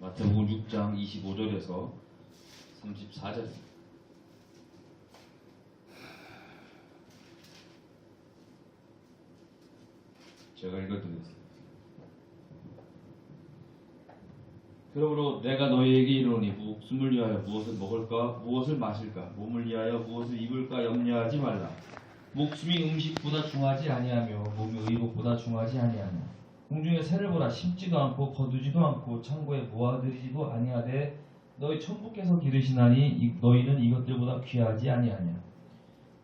마태복음 6장 25절에서 34절입니다. 제가 읽어드리겠습니다. 그러므로 내가 너희에게 이르노니 목숨을 위하여 무엇을 먹을까 무엇을 마실까 몸을 위하여 무엇을 입을까 염려하지 말라. 목숨이 음식보다 중하지 아니하며 몸이 의복보다 중하지 아니하며 공중의 새를 보라. 심지도 않고 거두지도 않고 창고에 모아들이지도 아니하되 너희 천부께서 기르시나니 너희는 이것들보다 귀하지 아니하냐.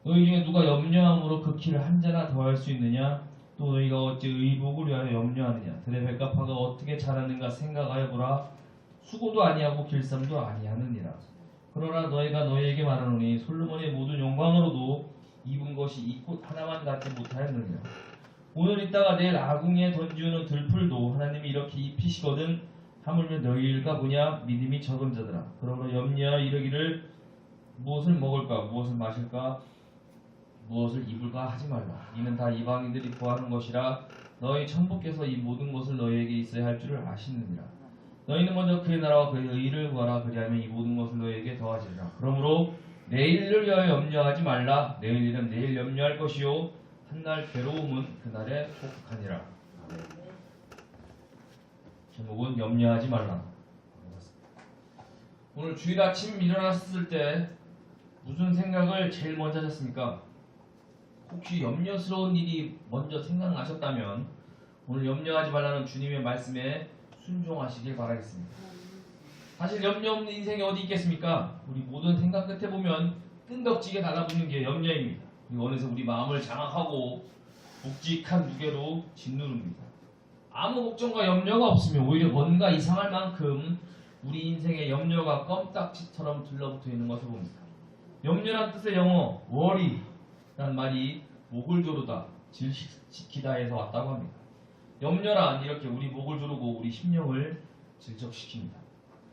너희 중에 누가 염려함으로 그 키를 한 자나 더할 수 있느냐. 또 너희가 어찌 의복을 위하여 염려하느냐. 들의 백합화가 어떻게 자라는가 생각하여 보라. 수고도 아니하고 길쌈도 아니하느니라. 그러나 너희가 너희에게 말하노니 솔로몬의 모든 영광으로도 입은 것이 이 꽃 하나만 갖지 못하였느냐. 오늘 있다가 내일 아궁이에 던지우는 들풀도 하나님이 이렇게 입히시거든. 하물며 너희일까 보냐. 믿음이 적은 자들아. 그러므로 염려하여 이르기를 무엇을 먹을까 무엇을 마실까 무엇을 입을까 하지 말라. 이는 다 이방인들이 구하는 것이라. 너희 천부께서 이 모든 것을 너희에게 있어야 할 줄을 아시느니라. 너희는 먼저 그의 나라와 그의 의를 구하라. 그리하면 이 모든 것을 너희에게 더하시리라. 그러므로 내일을 위하여 염려하지 말라. 내일 일은 내일 염려할 것이요 한날 괴로움은 그날에 속하니라. 제목은 염려하지 말라. 오늘 주일 아침 일어났을 때 무슨 생각을 제일 먼저 하셨습니까? 혹시 염려스러운 일이 먼저 생각나셨다면 오늘 염려하지 말라는 주님의 말씀에 순종하시길 바라겠습니다. 사실 염려 없는 인생이 어디 있겠습니까? 우리 모든 생각 끝에 보면 끈덕지게 달라붙는 게 염려입니다. 그리고 어느새 우리 마음을 장악하고 묵직한 무게로 짓누릅니다. 아무 걱정과 염려가 없으면 오히려 뭔가 이상할 만큼 우리 인생에 염려가 껌딱지처럼 들러붙어 있는 것을 봅니다. 염려란 뜻의 영어 worry라는 말이 목을 조르다, 질식시키다에서 왔다고 합니다. 염려란 이렇게 우리 목을 조르고 우리 심령을 질적시킵니다.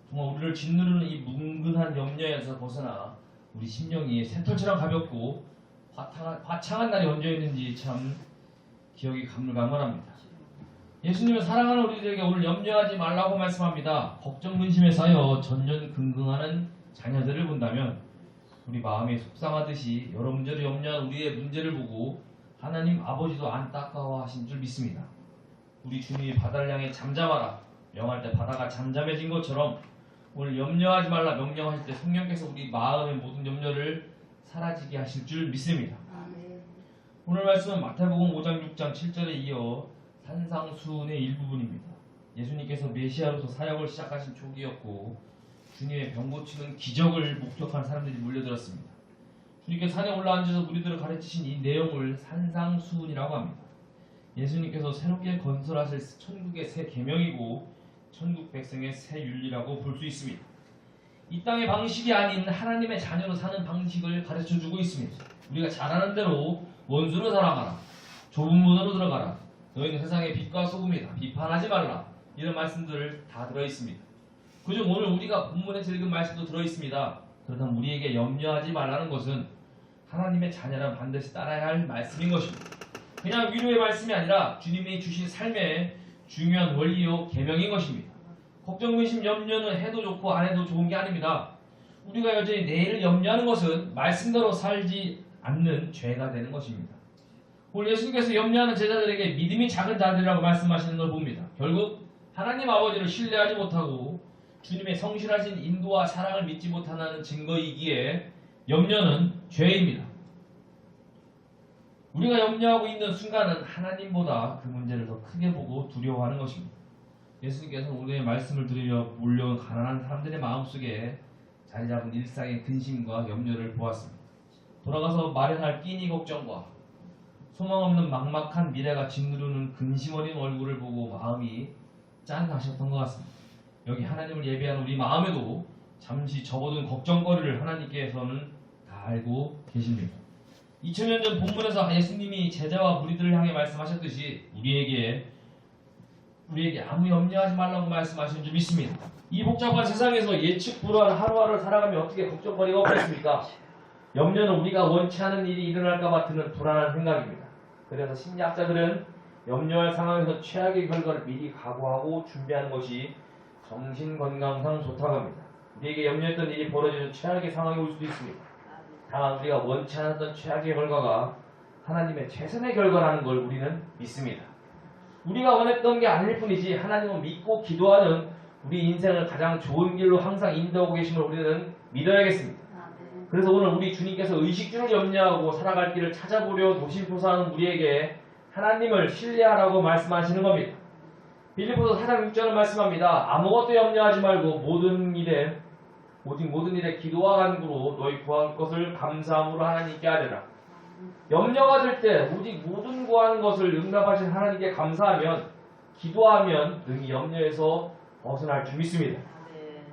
정말 우리를 짓누르는 이 뭉근한 염려에서 벗어나 우리 심령이 새털처럼 가볍고 화창한 날이 언제 있는지 참 기억이 가물가물합니다. 예수님은 사랑하는 우리들에게 오늘 염려하지 말라고 말씀합니다. 걱정 근심에 쌓여 전전긍긍하는 자녀들을 본다면 우리 마음이 속상하듯이 여러 문제로 염려한 우리의 문제를 보고 하나님 아버지도 안타까워하신 줄 믿습니다. 우리 주님이 바다를 향해 잠잠하라 명할 때 바다가 잠잠해진 것처럼 오늘 염려하지 말라 명령하실 때 성령께서 우리 마음의 모든 염려를 사라지게 하실 줄 믿습니다. 오늘 말씀은 마태복음 5장 6장 7절에 이어 산상수훈의 일부분입니다. 예수님께서 메시아로서 사역을 시작하신 초기였고 주님의 병 고치는 기적을 목격한 사람들이 몰려들었습니다. 주님께서 산에 올라앉아서 무리들을 가르치신 이 내용을 산상수훈이라고 합니다. 예수님께서 새롭게 건설하실 천국의 새 계명이고 천국 백성의 새 윤리라고 볼 수 있습니다. 이 땅의 방식이 아닌 하나님의 자녀로 사는 방식을 가르쳐주고 있습니다. 우리가 잘하는 대로 원수로 살아가라. 좁은 문으로 들어가라. 너희는 세상의 빛과 소금이다. 비판하지 말라. 이런 말씀들 다 들어있습니다. 그중 오늘 우리가 본문에서 읽은 말씀도 들어있습니다. 그렇다면 우리에게 염려하지 말라는 것은 하나님의 자녀란 반드시 따라야 할 말씀인 것입니다. 그냥 위로의 말씀이 아니라 주님이 주신 삶의 중요한 원리요 계명인 것입니다. 걱정, 근심, 염려는 해도 좋고 안 해도 좋은 게 아닙니다. 우리가 여전히 내일을 염려하는 것은 말씀대로 살지 않는 죄가 되는 것입니다. 오늘 예수님께서 염려하는 제자들에게 믿음이 작은 자들이라고 말씀하시는 걸 봅니다. 결국 하나님 아버지를 신뢰하지 못하고 주님의 성실하신 인도와 사랑을 믿지 못하는 증거이기에 염려는 죄입니다. 우리가 염려하고 있는 순간은 하나님보다 그 문제를 더 크게 보고 두려워하는 것입니다. 예수님께서는 오늘의 말씀을 들으려 몰려온 가난한 사람들의 마음속에 자리 잡은 일상의 근심과 염려를 보았습니다. 돌아가서 마련할 끼니 걱정과 소망 없는 막막한 미래가 짓누르는 근심 어린 얼굴을 보고 마음이 짠하셨던 것 같습니다. 여기 하나님을 예배하는 우리 마음에도 잠시 접어든 걱정거리를 하나님께서는 다 알고 계십니다. 2000년 전 본문에서 예수님이 제자와 무리들을 향해 말씀하셨듯이 우리에게 아무 염려하지 말라고 말씀하신 줄 믿습니다. 이 복잡한 세상에서 예측 불허한 하루하루를 살아가며 어떻게 걱정거리가 없겠습니까? 염려는 우리가 원치 않은 일이 일어날까봐 드는 불안한 생각입니다. 그래서 심리학자들은 염려할 상황에서 최악의 결과를 미리 각오하고 준비하는 것이 정신건강상 좋다고 합니다. 우리에게 염려했던 일이 벌어지는 최악의 상황이 올 수도 있습니다. 다만 우리가 원치 않았던 최악의 결과가 하나님의 최선의 결과라는 걸 우리는 믿습니다. 우리가 원했던 게 아닐 뿐이지 하나님은 믿고 기도하는 우리 인생을 가장 좋은 길로 항상 인도하고 계심을 우리는 믿어야겠습니다. 그래서 오늘 우리 주님께서 의식주를 염려하고 살아갈 길을 찾아보려 도심포사하는 우리에게 하나님을 신뢰하라고 말씀하시는 겁니다. 빌립보서 4장 6절은 말씀합니다. 아무것도 염려하지 말고 모든 일에 기도와 간구로 너희 구할 것을 감사함으로 하나님께 하리라. 염려가 될 때 오직 모든 구하는 것을 응답하신 하나님께 감사하면 기도하면 능히 염려에서 벗어날 줄 믿습니다.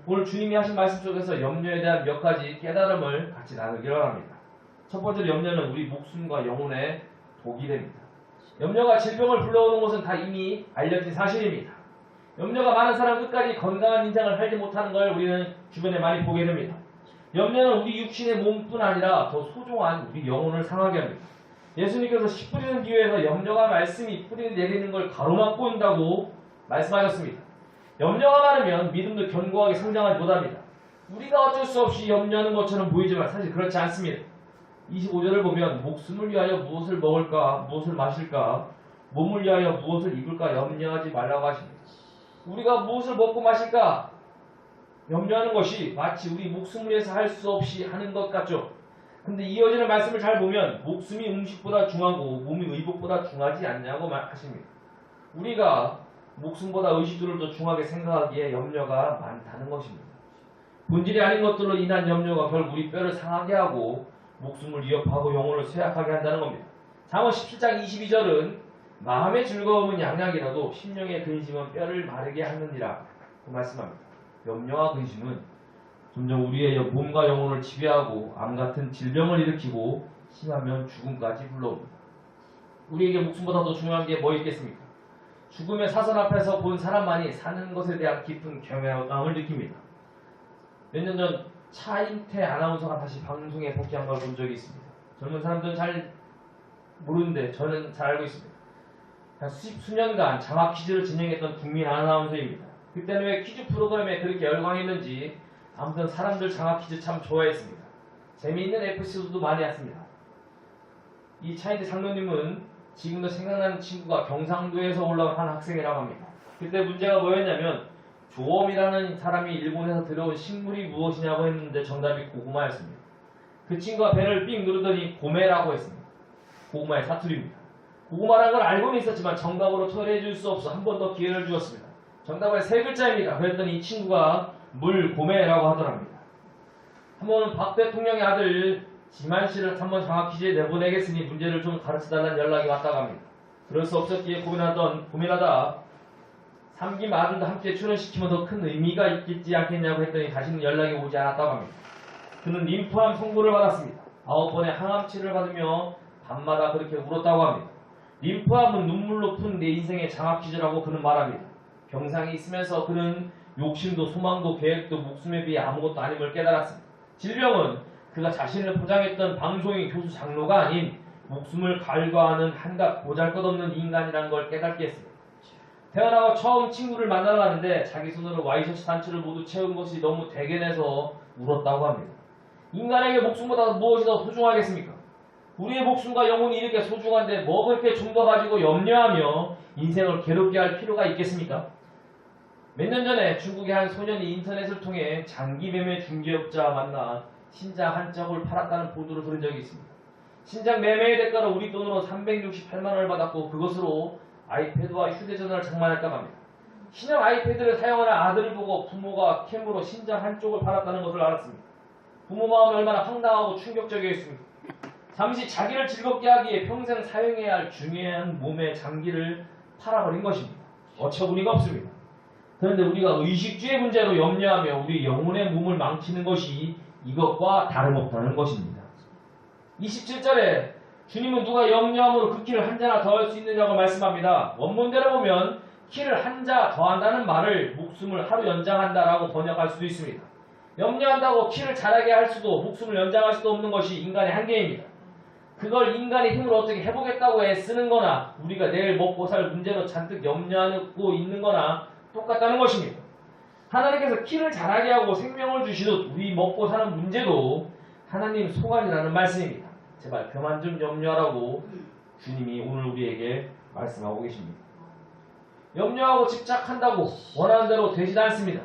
오늘 주님이 하신 말씀 속에서 염려에 대한 몇 가지 깨달음을 같이 나누기를 합니다. 첫 번째로 염려는 우리 목숨과 영혼의 독이 됩니다. 염려가 질병을 불러오는 것은 다 이미 알려진 사실입니다. 염려가 많은 사람 끝까지 건강한 인생을 살지 못하는 걸 우리는 주변에 많이 보게 됩니다. 염려는 우리 육신의 몸뿐 아니라 더 소중한 우리 영혼을 상하게 합니다. 예수님께서 씨 뿌리는 기회에서 염려가 말씀이 뿌리 내리는 걸 가로막고 온다고 말씀하셨습니다. 염려가 많으면 믿음도 견고하게 성장하지 못합니다. 우리가 어쩔 수 없이 염려하는 것처럼 보이지만 사실 그렇지 않습니다. 25절을 보면 목숨을 위하여 무엇을 먹을까 무엇을 마실까 몸을 위하여 무엇을 입을까 염려하지 말라고 하십니다. 우리가 무엇을 먹고 마실까 염려하는 것이 마치 우리 목숨을 위해서 할 수 없이 하는 것 같죠. 근데 이어지는 말씀을 잘 보면 목숨이 음식보다 중하고 몸이 의복보다 중하지 않냐고 하십니다. 우리가 목숨보다 의식들을 더 중하게 생각하기에 염려가 많다는 것입니다. 본질이 아닌 것들로 인한 염려가 결국 우리 뼈를 상하게 하고 목숨을 위협하고 영혼을 쇠약하게 한다는 겁니다. 잠언 17장 22절은 마음의 즐거움은 양약이라도 심령의 근심은 뼈를 마르게 하느니라 그 말씀합니다. 염려와 근심은 점점 우리의 몸과 영혼을 지배하고 암같은 질병을 일으키고 심하면 죽음까지 불러옵니다. 우리에게 목숨보다 더 중요한 게 뭐 있겠습니까? 죽음의 사선 앞에서 본 사람만이 사는 것에 대한 깊은 경외감을 느낍니다. 몇 년 전 차인태 아나운서가 다시 방송에 복귀한 걸 본 적이 있습니다. 젊은 사람들은 잘 모르는데 저는 잘 알고 있습니다. 한 수년간 장학 퀴즈를 진행했던 국민 아나운서입니다. 그때는 왜 퀴즈 프로그램에 그렇게 열광했는지 아무튼 사람들 장학 퀴즈 참 좋아했습니다. 재미있는 에피소드도 많이 했습니다. 이 차인태 장로님은 지금도 생각나는 친구가 경상도에서 올라온 한 학생이라고 합니다. 그때 문제가 뭐였냐면 조엄이라는 사람이 일본에서 들어온 식물이 무엇이냐고 했는데 정답이 고구마였습니다. 그 친구가 배를 삥 누르더니 고매라고 했습니다. 고구마의 사투리입니다. 고구마라는 걸 알고는 있었지만 정답으로 처리해 줄 수 없어 한 번 더 기회를 주었습니다. 정답은 세 글자입니다. 그랬더니 이 친구가 물고매라고 하더랍니다. 한 번은 박 대통령의 아들 지만 씨를 한번 장학 퀴즈에 내보내겠으니 문제를 좀 가르쳐달라는 연락이 왔다고 합니다. 그럴 수 없었기에 고민하다 삼김 아들도 함께 출연시키면 더 큰 의미가 있겠지 않겠냐고 했더니 다시는 연락이 오지 않았다고 합니다. 그는 림프암 선고를 받았습니다. 9번의 항암치료를 받으며 밤마다 그렇게 울었다고 합니다. 림프암은 눈물로 푼 내 인생의 장학 퀴즈라고 그는 말합니다. 병상에 있으면서 그는 욕심도 소망도 계획도 목숨에 비해 아무것도 아님을 깨달았습니다. 질병은 그가 자신을 포장했던 방송인 교수 장로가 아닌 목숨을 갈구하는 한낱 보잘것없는 인간이라는 걸 깨닫게 했습니다. 태어나고 처음 친구를 만나러 가는데 자기 손으로 와이셔츠 단추를 모두 채운 것이 너무 대견해서 울었다고 합니다. 인간에게 목숨보다 무엇이 더 소중하겠습니까? 우리의 목숨과 영혼이 이렇게 소중한데 뭐 그렇게 좀 더 가지고 염려하며 인생을 괴롭게 할 필요가 있겠습니까? 몇 년 전에 중국의 한 소년이 인터넷을 통해 장기 매매 중개업자와 만나 신장 한 짝을 팔았다는 보도를 들은 적이 있습니다. 신장 매매의 대가로 우리 돈으로 368만 원을 받았고 그것으로 아이패드와 휴대전화를 장만했다고 합니다. 신형 아이패드를 사용하는 아들을 보고 부모가 캠으로 신장 한쪽을 팔았다는 것을 알았습니다. 부모 마음이 얼마나 황당하고 충격적이었습니까? 잠시 자기를 즐겁게 하기 위해 평생 사용해야 할 중요한 몸의 장기를 팔아버린 것입니다. 어처구니가 없습니다. 그런데 우리가 의식주의 문제로 염려하며 우리 영혼의 몸을 망치는 것이 이것과 다름없다는 것입니다. 27절에 주님은 누가 염려함으로 그 키를 한 자나 더할 수 있느냐고 말씀합니다. 원문대로 보면 키를 한 자 더한다는 말을 목숨을 하루 연장한다라고 번역할 수도 있습니다. 염려한다고 키를 자라게 할 수도 목숨을 연장할 수도 없는 것이 인간의 한계입니다. 그걸 인간의 힘으로 어떻게 해보겠다고 애쓰는 거나 우리가 내일 먹고 살 문제로 잔뜩 염려하고 있는 거나 똑같다는 것입니다. 하나님께서 키를 자라게 하고 생명을 주시듯 우리 먹고 사는 문제도 하나님 소관이라는 말씀입니다. 제발 그만 좀 염려하라고 주님이 오늘 우리에게 말씀하고 계십니다. 염려하고 집착한다고 원하는 대로 되지 않습니다.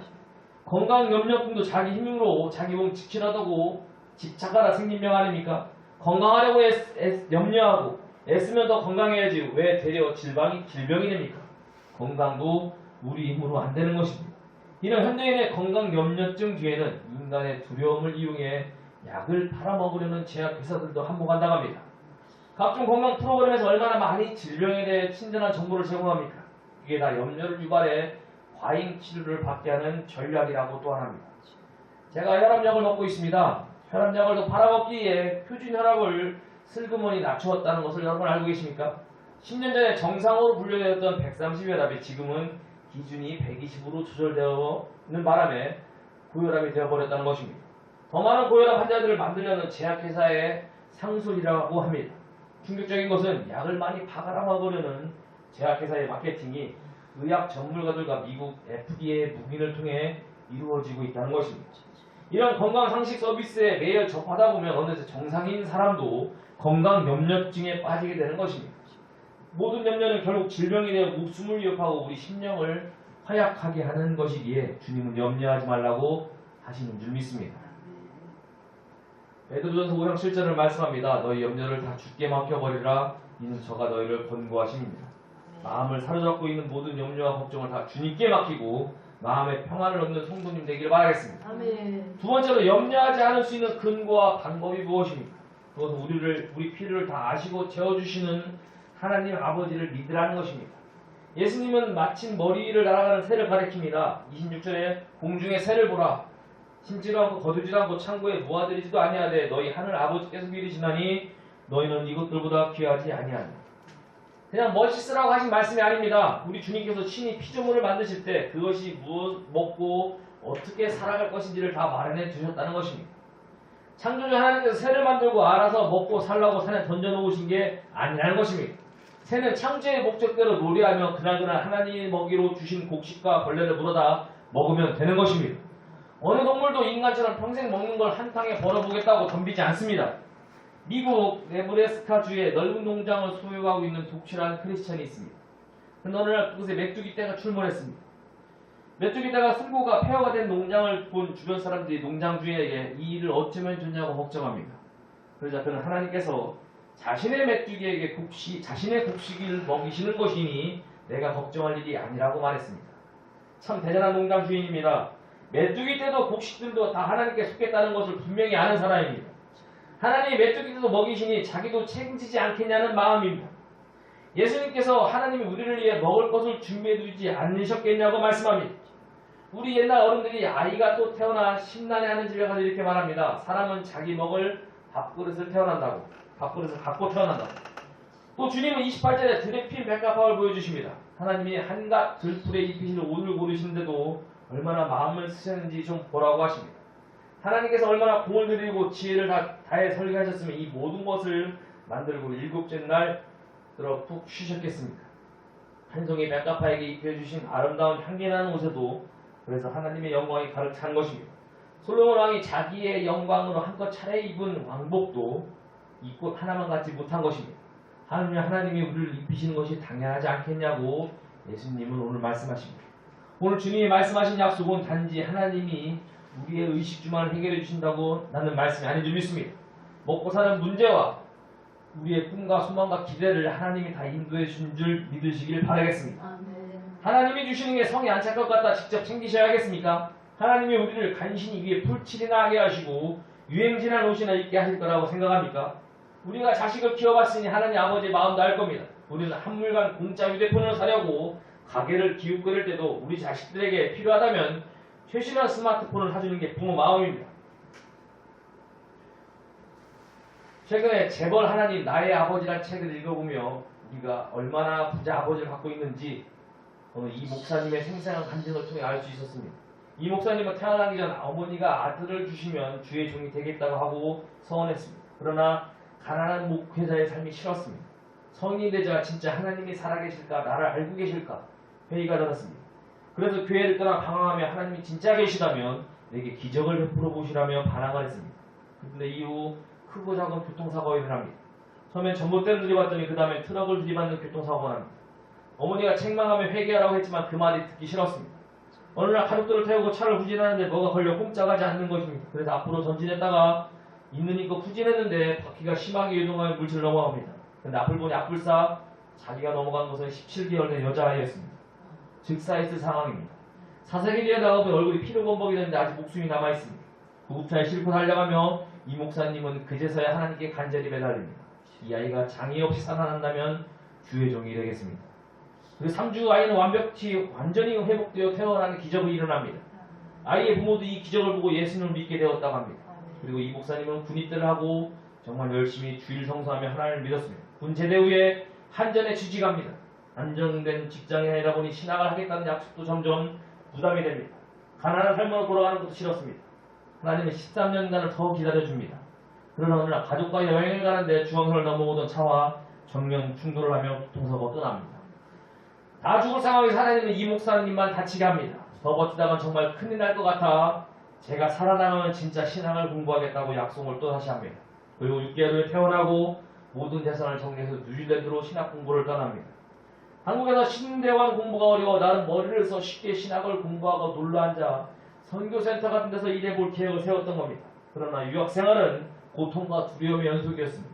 건강염려증도 자기 힘으로 자기 몸 지키려다고 집착하다 생긴 병 아닙니까? 건강하려고 염려하고 애쓰면 더 건강해야지 왜 되려 질병이 됩니까? 건강도 우리 힘으로 안 되는 것입니다. 이런 현대인의 건강염려증 뒤에는 인간의 두려움을 이용해 약을 팔아먹으려는 제약회사들도 한몫한다고 합니다. 각종 건강 프로그램에서 얼마나 많이 질병에 대해 친절한 정보를 제공합니까? 이게 다 염려를 유발해 과잉 치료를 받게 하는 전략이라고 또한 합니다. 제가 혈압약을 먹고 있습니다. 혈압약을 더 팔아먹기에 표준 혈압을 슬그머니 낮추었다는 것을 여러분 알고 계십니까? 10년 전에 정상으로 분류되었던 130 혈압이 지금은 기준이 120으로 조절되어있는 바람에 고혈압이 되어버렸다는 것입니다. 더 많은 고혈압 환자들을 만들려는 제약회사의 상술이라고 합니다. 충격적인 것은 약을 많이 팔아먹으려는 제약회사의 마케팅이 의학 전문가들과 미국 FDA의 묵인을 통해 이루어지고 있다는 것입니다. 이런 건강상식 서비스에 매여 접하다 보면 어느새 정상인 사람도 건강염려증에 빠지게 되는 것입니다. 모든 염려는 결국 질병이 되어 목숨을 위협하고 우리 심령을 허약하게 하는 것이기에 주님은 염려하지 말라고 하시는 줄 믿습니다. 베드로전서 5장 7절을 말씀합니다. 너희 염려를 다 주께 맡겨버리라. 이는 저가 너희를 권고하십니다. 마음을 사로잡고 있는 모든 염려와 걱정을 다 주님께 맡기고 마음의 평안을 얻는 성도님 되기를 바라겠습니다. 아멘. 두 번째로 염려하지 않을 수 있는 근거와 방법이 무엇입니까? 그것은 우리 필요를 다 아시고 채워주시는 하나님 아버지를 믿으라는 것입니다. 예수님은 마침 머리 위를 날아가는 새를 가리킵니다. 26절에 공중의 새를 보라. 심지도 않고 거두지도 않고 창고에 모아들이지도 아니하되 너희 하늘 아버지께서 기르시나니 너희는 이것들보다 귀하지 아니하니. 그냥 멋있으라고 하신 말씀이 아닙니다. 우리 주님께서 친히 피조물을 만드실 때 그것이 무엇 먹고 어떻게 살아갈 것인지를 다 마련해 두셨다는 것입니다. 창조주 하나님께서 새를 만들고 알아서 먹고 살라고 산에 던져놓으신 게 아니라는 것입니다. 새는 창조의 목적대로 노래하며 그날그날 하나님이 먹이로 주신 곡식과 벌레를 물어다 먹으면 되는 것입니다. 어느 동물도 인간처럼 평생 먹는 걸 한탕에 벌어보겠다고 덤비지 않습니다. 미국 네브래스카주에 넓은 농장을 소유하고 있는 독실한 크리스천이 있습니다. 그런데 어느 날 그곳에 메뚜기 떼가 출몰했습니다. 메뚜기 떼가 승고가 폐허가 된 농장을 본 주변 사람들이 농장주에게 이 일을 어쩌면 좋냐고 걱정합니다. 그러자 그는 하나님께서 자신의 메뚜기에게 자신의 곡식을 먹이시는 것이니 내가 걱정할 일이 아니라고 말했습니다. 참 대단한 농장 주인입니다. 메뚜기 떼도 곡식들도 다 하나님께 속했다는 것을 분명히 아는 사람입니다. 하나님이 메뚜기 떼도 먹이시니 자기도 책임지지 않겠냐는 마음입니다. 예수님께서 하나님이 우리를 위해 먹을 것을 준비해두지 않으셨겠냐고 말씀합니다. 우리 옛날 어른들이 아이가 또 태어나 심란해하는 집에 가서 이렇게 말합니다. 사람은 자기 먹을 밥그릇을 갖고 태어난다고. 또 주님은 28절에 들에 핀 백합화를 보여주십니다. 하나님이 한갓 들풀에 입히실 옷을 고르시는데도 얼마나 마음을 쓰셨는지 좀 보라고 하십니다. 하나님께서 얼마나 공을 들이고 지혜를 다해 설계하셨으면 이 모든 것을 만들고 7째 날 들어 푹 쉬셨겠습니까? 한 송이 백합화에게 입혀주신 아름다운 향기나는 옷에도 그래서 하나님의 영광이 가득 찬 것입니다. 솔로몬 왕이 자기의 영광으로 한껏 차례 입은 왕복도 이 꽃 하나만 갖지 못한 것입니다. 하나님이 우리를 입히시는 것이 당연하지 않겠냐고 예수님은 오늘 말씀하십니다. 오늘 주님이 말씀하신 약속은 단지 하나님이 우리의 의식주만 해결해 주신다고 나는 말씀이 아닌 줄 믿습니다. 먹고 사는 문제와 우리의 꿈과 소망과 기대를 하나님이 다 인도해 주신 줄 믿으시길 바라겠습니다. 아멘. 하나님이 주시는 게 성이 안 찰 것 같다 직접 챙기셔야겠습니까? 하나님이 우리를 간신히 위에 풀칠이나 하게 하시고 유행진한 옷이나 입게 하실 거라고 생각합니까? 우리가 자식을 키워봤으니 하나님 아버지의 마음도 알 겁니다. 우리는 한 물간 공짜 휴대폰을 사려고 가게를 기웃거릴 때도 우리 자식들에게 필요하다면 최신한 스마트폰을 사주는 게 부모 마음입니다. 최근에 재벌 하나님 나의 아버지란 책을 읽어보며 우리가 얼마나 부자 아버지를 갖고 있는지 오늘 이 목사님의 생생한 간증을 통해 알 수 있었습니다. 이 목사님은 태어나기 전 어머니가 아들을 주시면 주의 종이 되겠다고 하고 서원했습니다. 그러나 가난한 목회자의 삶이 싫었습니다. 성인이 되자 진짜 하나님이 살아계실까 나를 알고 계실까 회의가 들었습니다. 그래서 교회를 떠나 방황하며 하나님이 진짜 계시다면 내게 기적을 베풀어 보시라며 반항을 했습니다. 그런데 이후 크고 작은 교통사고가 일어납니다. 처음엔 전봇대를 들이받더니 그 다음에 트럭을 들이받는 교통사고가 납니다. 어머니가 책망하며 회개하라고 했지만 그 말이 듣기 싫었습니다. 어느 날 가족들을 태우고 차를 후진하는데 뭐가 걸려 꼼짝하지 않는 것입니다. 그래서 앞으로 전진했다가 있는 힘껏 후진했는데 바퀴가 심하게 유동하여 물질을 넘어갑니다. 근데 앞을 보니 앞불사 자기가 넘어간 것은 17개월 된 여자아이였습니다. 즉사했을 상황입니다. 사색이 뒤에 나가보니 얼굴이 피로 범벅이 됐는데 아직 목숨이 남아있습니다. 구급차에 싣고 달려가며 이 목사님은 그제서야 하나님께 간절히 매달립니다. 이 아이가 장애 없이 살아난다면 주의 종이 되겠습니다. 그리고 3주 아이는 완전히 회복되어 태어나는 기적이 일어납니다. 아이의 부모도 이 기적을 보고 예수님을 믿게 되었다고 합니다. 그리고 이 목사님은 군입대를 하고 정말 열심히 주일 성수하며 하나님을 믿었습니다. 군 제대 후에 한전에 취직합니다. 안정된 직장에 다니다 보니 신학을 하겠다는 약속도 점점 부담이 됩니다. 가난한 삶으로 돌아가는 것도 싫었습니다. 하나님은 13년간을 더 기다려줍니다. 그러나 어느 날 가족과 여행을 가는데 중앙선을 넘어오던 차와 정면 충돌을 하며 교통사고가 떠납니다. 다 죽을 상황에서 하나님은 이 목사님만 다치게 합니다. 더 버티다간 정말 큰일 날 것 같아 제가 살아남으면 진짜 신앙을 공부하겠다고 약속을 또다시 합니다. 그리고 6개월 후에 퇴원하고 모든 재산을 정리해서 뉴질랜드로 신학 공부를 떠납니다. 한국에서 신대원 공부가 어려워 나는 머리를 써 쉽게 신학을 공부하고 놀러앉아 선교센터 같은 데서 일해볼 계획을 세웠던 겁니다. 그러나 유학생활은 고통과 두려움의 연속이었습니다.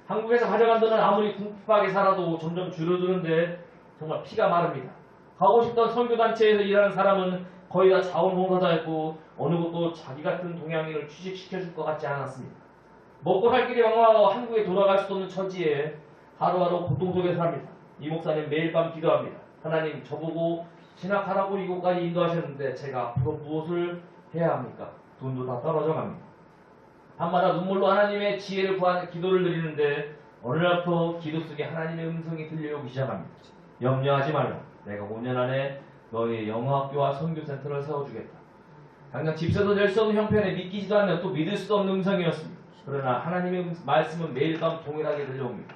한국에서 가져간 돈은 아무리 궁핍하게 살아도 점점 줄어드는데 정말 피가 마릅니다. 가고 싶던 선교단체에서 일하는 사람은 거의 다 자원봉사자였고 어느 곳도 자기 같은 동양인을 취직시켜줄 것 같지 않았습니다. 먹고 살 길이 막막하고 한국에 돌아갈 수 없는 처지에 하루하루 고통 속에 삽니다. 이 목사님 매일 밤 기도합니다. 하나님 저보고 진학하라고 이곳까지 인도하셨는데 제가 앞으로 무엇을 해야 합니까? 돈도 다 떨어져 갑니다. 밤마다 눈물로 하나님의 지혜를 구하는 기도를 드리는데 어느 날부터 기도 속에 하나님의 음성이 들려오기 시작합니다. 염려하지 말라. 내가 5년 안에 너의 영어학교와 선교센터를 세워주겠다. 당장 집세도 낼 수 없는 형편에 믿기지도 않는 또 믿을 수도 없는 음성이었습니다. 그러나 하나님의 말씀은 매일 밤 동일하게 들려옵니다.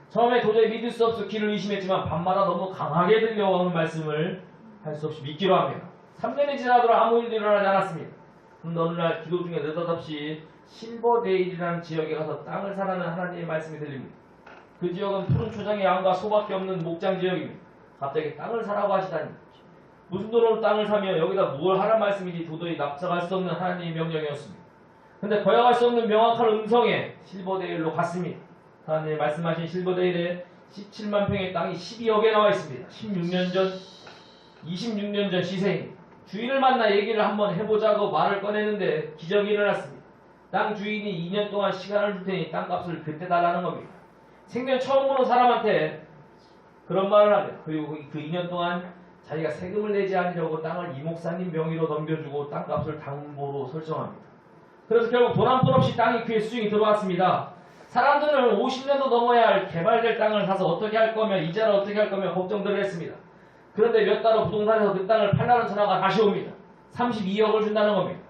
처음에 도저히 믿을 수 없어 귀를 의심했지만 밤마다 너무 강하게 들려오는 말씀을 할 수 없이 믿기로 합니다. 3년이 지나도록 아무 일도 일어나지 않았습니다. 그런데 어느 날 기도 중에 느닷없이 실버데일이라는 지역에 가서 땅을 사라는 하나님의 말씀이 들립니다. 그 지역은 푸른 초장의 양과 소밖에 없는 목장 지역입니다. 갑자기 땅을 사라고 하시다니 무슨 돈으로 땅을 사며 여기다 뭘 하란 말씀인지 도저히 납작할 수 없는 하나님의 명령이었습니다. 근데 거역할 수 없는 명확한 음성에 실버데일로 갔습니다. 하나님이 말씀하신 실버데일에 17만 평의 땅이 12억에 나와 있습니다. 26년 전 시세입니다. 주인을 만나 얘기를 한번 해보자고 말을 꺼내는데 기적이 일어났습니다. 땅 주인이 2년 동안 시간을 줄 테니 땅값을 그때 달라는 겁니다. 생전 처음 보는 사람한테 그런 말을 합니다. 그리고 그 2년 동안 자기가 세금을 내지 않으려고 땅을 이 목사님 명의로 넘겨주고 땅값을 담보로 설정합니다. 그래서 결국 돈 한 푼 없이 땅이 그의 수중에 들어왔습니다. 사람들은 50년도 넘어야 할 개발될 땅을 사서 어떻게 할 거며 이자를 어떻게 할 거며 걱정들을 했습니다. 그런데 몇 달 후 부동산에서 그 땅을 팔라는 전화가 다시 옵니다. 32억을 준다는 겁니다.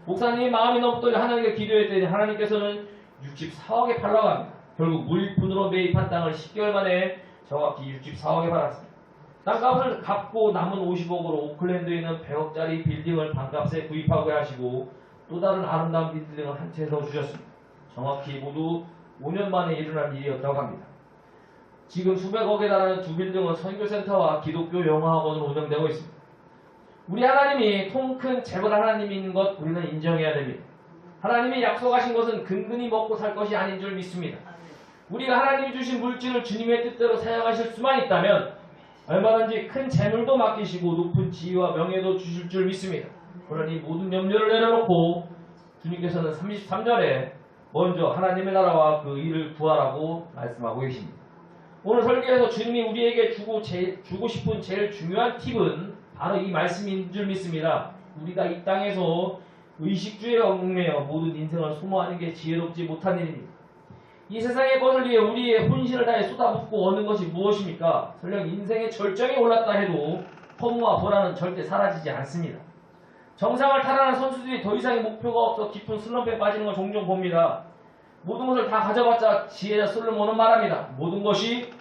목사님이 마음이 높더니 하나님께 기도했더니 하나님께서는 64억에 팔라고 합니다. 결국 무일푼으로 매입한 땅을 10개월 만에 정확히 64억에 팔았습니다. 땅값을 갚고 남은 50억으로 오클랜드에 있는 100억짜리 빌딩을 반값에 구입하게 하시고 또 다른 아름다운 빌딩을 한 채 더 주셨습니다. 정확히 모두 5년 만에 일어난 일이었다고 합니다. 지금 수백억에 달하는 두 빌딩은 선교센터와 기독교 영어학원으로 운영되고 있습니다. 우리 하나님이 통 큰 재벌 하나님인 것 우리는 인정해야 됩니다. 하나님이 약속하신 것은 근근히 먹고 살 것이 아닌 줄 믿습니다. 우리가 하나님이 주신 물질을 주님의 뜻대로 사용하실 수만 있다면 얼마든지 큰 재물도 맡기시고 높은 지위와 명예도 주실 줄 믿습니다. 그러니 모든 염려를 내려놓고 주님께서는 33절에 먼저 하나님의 나라와 그 일을 구하라고 말씀하고 계십니다. 오늘 설교에서 주님이 우리에게 주고 싶은 제일 중요한 팁은 바로 이 말씀인 줄 믿습니다. 우리가 이 땅에서 의식주의에 얽매여 모든 인생을 소모하는 게 지혜롭지 못한 일입니다. 이 세상의 것을 위해 우리의 혼신을 다해 쏟아붓고 얻는 것이 무엇입니까? 설령 인생의 절정에 올랐다 해도 허무와 불안은 절대 사라지지 않습니다. 정상을 탈환한 선수들이 더 이상의 목표가 없어 깊은 슬럼프에 빠지는 걸 종종 봅니다. 모든 것을 다 가져봤자 지혜자 솔로몬은 말합니다. 모든 것이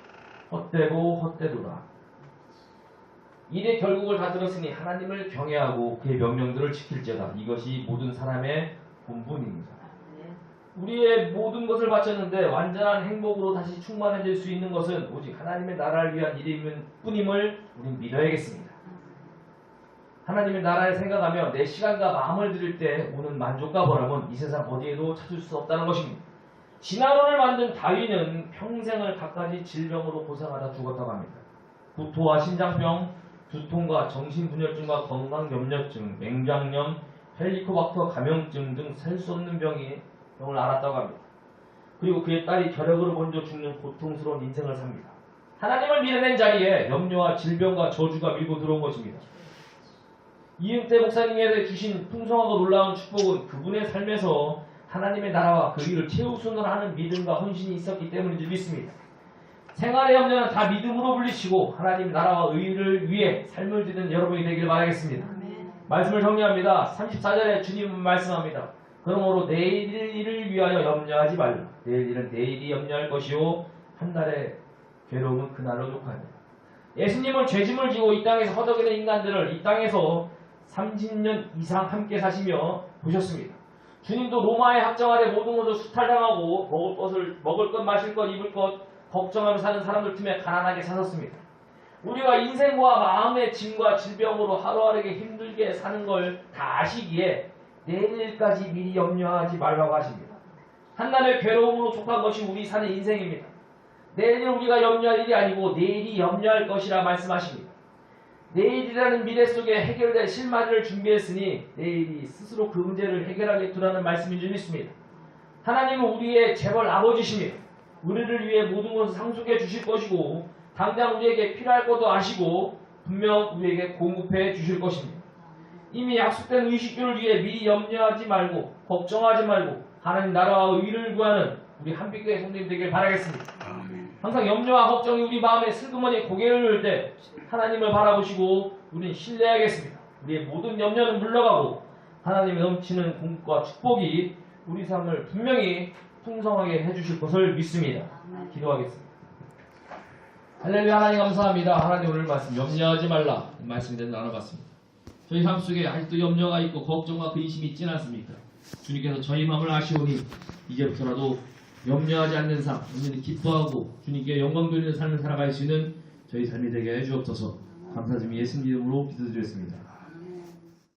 헛되고 헛되도다. 일의 결국을 다 들었으니 하나님을 경외하고 그의 명령들을 지킬지어다. 이것이 모든 사람의 본분입니다. 우리의 모든 것을 바쳤는데 완전한 행복으로 다시 충만해질 수 있는 것은 오직 하나님의 나라를 위한 일일 뿐임을 우리는 믿어야겠습니다. 하나님의 나라를 생각하며 내 시간과 마음을 들일 때 오는 만족과 보람은 이 세상 어디에도 찾을 수 없다는 것입니다. 진화론을 만든 다윈은 평생을 갖가지 질병으로 고생하다 죽었다고 합니다. 구토와 심장병, 두통과 정신분열증과 건강염려증, 맹장염, 헬리코박터 감염증 등 셀 수 없는 병을 앓았다고 합니다. 그리고 그의 딸이 결핵으로 먼저 죽는 고통스러운 인생을 삽니다. 하나님을 밀어낸 자리에 염려와 질병과 저주가 밀고 들어온 것입니다. 이은태 목사님에게 주신 풍성하고 놀라운 축복은 그분의 삶에서 하나님의 나라와 그 일을 최우선으로 하는 믿음과 헌신이 있었기 때문인 줄 믿습니다. 생활의 염려는 다 믿음으로 물리치고 하나님 나라와 의를 위해 삶을 드는 여러분이 되길 바라겠습니다. 말씀을 정리합니다. 34절에 주님은 말씀합니다. 그러므로 내일 일을 위하여 염려하지 말라. 내일 일은 내일이 염려할 것이요 한 달의 괴로움은 그날로 족하니라. 예수님은 죄짐을 지고 이 땅에서 허덕이는 인간들을 이 땅에서 30년 이상 함께 사시며 보셨습니다. 주님도 로마의 합정 아래 모든 것을 수탈당하고 먹을 것, 마실 것, 입을 것 걱정하며 사는 사람들 틈에 가난하게 사셨습니다. 우리가 인생과 마음의 짐과 질병으로 하루하루게 힘들게 사는 걸 다 아시기에 내일까지 미리 염려하지 말라고 하십니다. 한날의 괴로움으로 족한 것이 우리 사는 인생입니다. 내일은 우리가 염려할 일이 아니고 내일이 염려할 것이라 말씀하십니다. 내일이라는 미래 속에 해결될 실마리를 준비했으니 내일이 스스로 그 문제를 해결하겠다는 말씀인 줄 믿습니다. 하나님은 우리의 재벌 아버지시며 우리를 위해 모든 것을 상속해 주실 것이고 당장 우리에게 필요할 것도 아시고 분명 우리에게 공급해 주실 것입니다. 이미 약속된 의식주를 위해 미리 염려하지 말고 걱정하지 말고 하나님 나라와 의를 구하는 우리 한빛교회 성도님 되길 바라겠습니다. 항상 염려와 걱정이 우리 마음에 슬그머니 고개를 들 때 하나님을 바라보시고 우리는 신뢰하겠습니다. 우리의 모든 염려는 물러가고 하나님의 넘치는 공급과 축복이 우리 삶을 분명히 풍성하게 해주실 것을 믿습니다. 기도하겠습니다. 할렐루야. 하나님 감사합니다. 하나님 오늘 말씀 염려하지 말라 말씀에 대해서 나눠봤습니다. 저희 삶 속에 아직도 염려가 있고 걱정과 근심이 있진 않습니까? 주님께서 저희 마음을 아시오니 이제부터라도 염려하지 않는 삶, 온전히 기뻐하고 주님께 영광 돌리는 삶을 살아갈 수 있는 저희 삶이 되게 해주옵소서. 감사드리며 예수님 이름으로 기도드렸습니다.